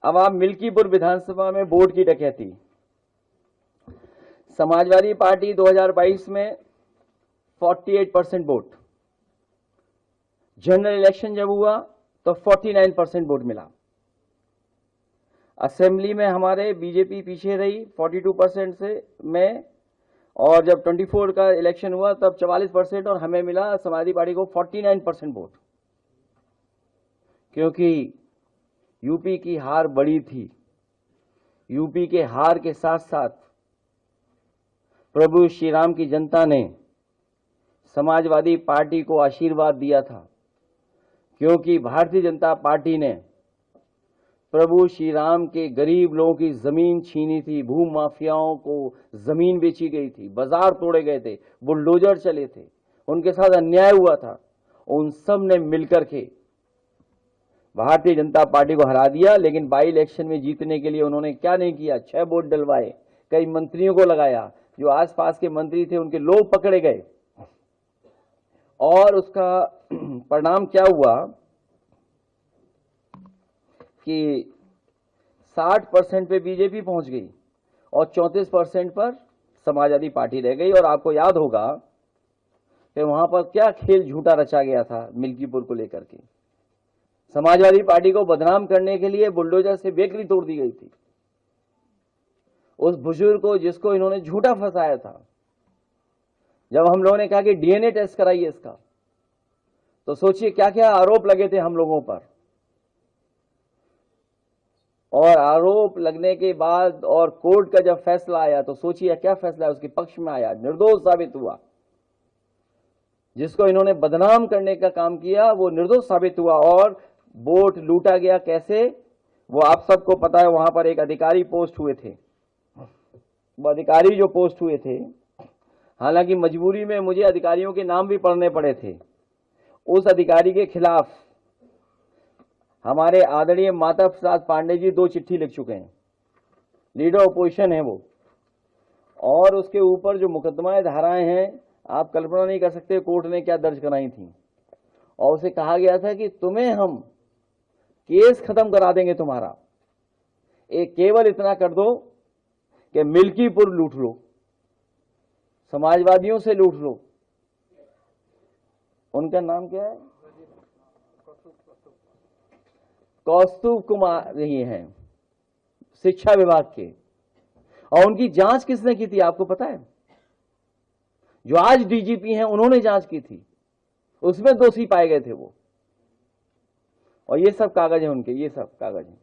अब आप मिल्कीपुर विधानसभा में वोट की डकैती। समाजवादी पार्टी 2022 में 48% वोट, जनरल इलेक्शन जब हुआ तो 49% वोट मिला। असेंबली में हमारे बीजेपी पीछे रही 42% से में, और जब 24 का इलेक्शन हुआ तब 44% और हमें मिला समाजवादी पार्टी को 49% वोट, क्योंकि यूपी की हार बड़ी थी। यूपी के हार के साथ साथ प्रभु श्री राम की जनता ने समाजवादी पार्टी को आशीर्वाद दिया था, क्योंकि भारतीय जनता पार्टी ने प्रभु श्री राम के गरीब लोगों की जमीन छीनी थी, भू माफियाओं को जमीन बेची गई थी, बाजार तोड़े गए थे, बुलडोजर चले थे, उनके साथ अन्याय हुआ था। उन सब ने मिलकर के भारतीय जनता पार्टी को हरा दिया। लेकिन बाई इलेक्शन में जीतने के लिए उन्होंने क्या नहीं किया, 6 वोट डलवाए, कई मंत्रियों को लगाया, जो आसपास के मंत्री थे उनके लोग पकड़े गए, और उसका परिणाम क्या हुआ कि 60% पे बीजेपी पहुंच गई और 34% पर समाजवादी पार्टी रह गई। और आपको याद होगा कि वहां पर क्या खेल झूठा रचा गया था मिल्कीपुर को लेकर के। समाजवादी पार्टी को बदनाम करने के लिए बुलडोजर से बेकरी तोड़ दी गई थी। उस बुजुर्ग को जिसको इन्होंने झूठा फंसाया था, जब हम लोगों ने कहा कि डीएनए टेस्ट कराइए इसका, तो सोचिए क्या क्या आरोप लगे थे हम लोगों पर। और आरोप लगने के बाद और कोर्ट का जब फैसला आया तो सोचिए क्या फैसला उसके पक्ष में आया, निर्दोष साबित हुआ। जिसको इन्होंने बदनाम करने का काम किया वो निर्दोष साबित हुआ और वोट लूटा गया। कैसे, वो आप सबको पता है। वहां पर एक अधिकारी पोस्ट हुए थे, वो अधिकारी जो पोस्ट हुए थे, हालांकि मजबूरी में मुझे अधिकारियों के नाम भी पढ़ने पड़े थे। उस अधिकारी के खिलाफ हमारे आदरणीय माता प्रसाद पांडे जी 2 चिट्ठी लिख चुके हैं, लीडर ऑपोजिशन है वो। और उसके ऊपर जो मुकदमाएं धाराएं हैं, आप कल्पना नहीं कर सकते कोर्ट ने क्या दर्ज कराई थी। और उसे कहा गया था कि तुम्हें हम केस खत्म करा देंगे तुम्हारा, एक केवल इतना कर दो कि मिल्कीपुर लूट लो, समाजवादियों से लूट लो। उनका नाम क्या है? कौस्तुभ कुमार ही हैं, शिक्षा विभाग के। और उनकी जांच किसने की थी आपको पता है? जो आज डीजीपी हैं उन्होंने जांच की थी, उसमें दोषी पाए गए थे वो। और ये सब कागज है उनके, ये सब कागज है।